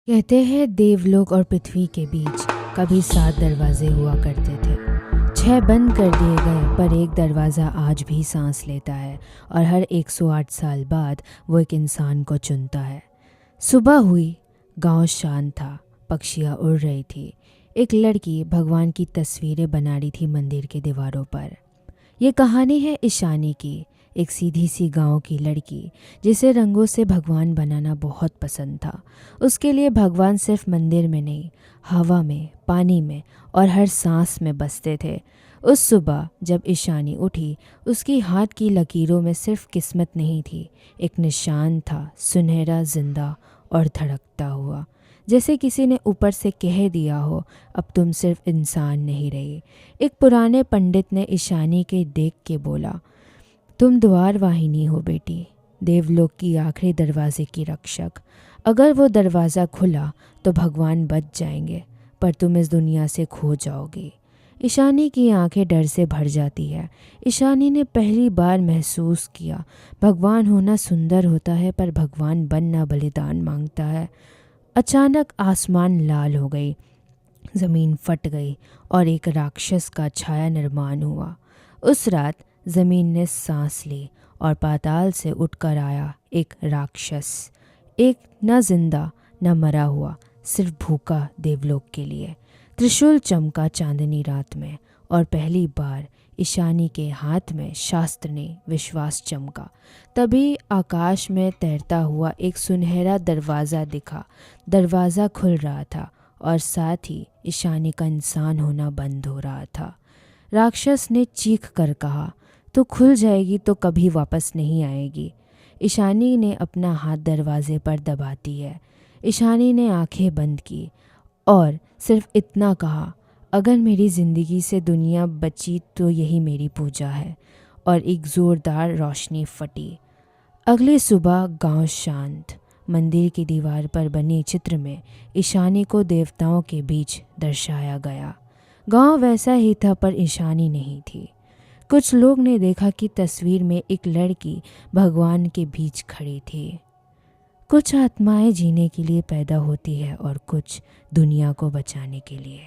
कहते हैं देवलोक और पृथ्वी के बीच कभी 7 दरवाजे हुआ करते थे। 6 बंद कर दिए गए, पर एक दरवाज़ा आज भी सांस लेता है और हर 108 साल बाद वो एक इंसान को चुनता है। सुबह हुई, गांव शांत था, पक्षियाँ उड़ रही थी। एक लड़की भगवान की तस्वीरें बना रही थी मंदिर के दीवारों पर। ये कहानी है ईशानी की, एक सीधी सी गांव की लड़की जिसे रंगों से भगवान बनाना बहुत पसंद था। उसके लिए भगवान सिर्फ मंदिर में नहीं, हवा में, पानी में और हर सांस में बसते थे। उस सुबह जब ईशानी उठी, उसकी हाथ की लकीरों में सिर्फ किस्मत नहीं थी, एक निशान था, सुनहरा, जिंदा और धड़कता हुआ। जैसे किसी ने ऊपर से कह दिया हो, अब तुम सिर्फ इंसान नहीं रही। एक पुराने पंडित ने ईशानी के देख के बोला, तुम द्वार वाहिनी हो बेटी, देवलोक की आखिरी दरवाजे की रक्षक। अगर वो दरवाज़ा खुला तो भगवान बच जाएंगे, पर तुम इस दुनिया से खो जाओगी। ईशानी की आंखें डर से भर जाती है। ईशानी ने पहली बार महसूस किया, भगवान होना सुंदर होता है, पर भगवान बनना बलिदान मांगता है। अचानक आसमान लाल हो गई, ज़मीन फट गई और एक राक्षस का छाया निर्माण हुआ। उस रात ज़मीन ने सांस ली और पाताल से उठकर आया एक राक्षस, एक न जिंदा न मरा हुआ, सिर्फ भूखा देवलोक के लिए। त्रिशूल चमका चांदनी रात में और पहली बार ईशानी के हाथ में शास्त्र ने विश्वास चमका। तभी आकाश में तैरता हुआ एक सुनहरा दरवाज़ा दिखा। दरवाज़ा खुल रहा था और साथ ही ईशानी का इंसान होना बंद हो रहा था। राक्षस ने चीख कर कहा, तो खुल जाएगी तो कभी वापस नहीं आएगी। ईशानी ने अपना हाथ दरवाजे पर दबा दिया। ईशानी ने आंखें बंद की और सिर्फ इतना कहा, अगर मेरी ज़िंदगी से दुनिया बची तो यही मेरी पूजा है। और एक ज़ोरदार रोशनी फटी। अगली सुबह गांव शांत। मंदिर की दीवार पर बने चित्र में ईशानी को देवताओं के बीच दर्शाया गया। गांव वैसा ही था, पर ईशानी नहीं थी। कुछ लोग ने देखा कि तस्वीर में एक लड़की भगवान के बीच खड़ी थी। कुछ आत्माएं जीने के लिए पैदा होती है और कुछ दुनिया को बचाने के लिए।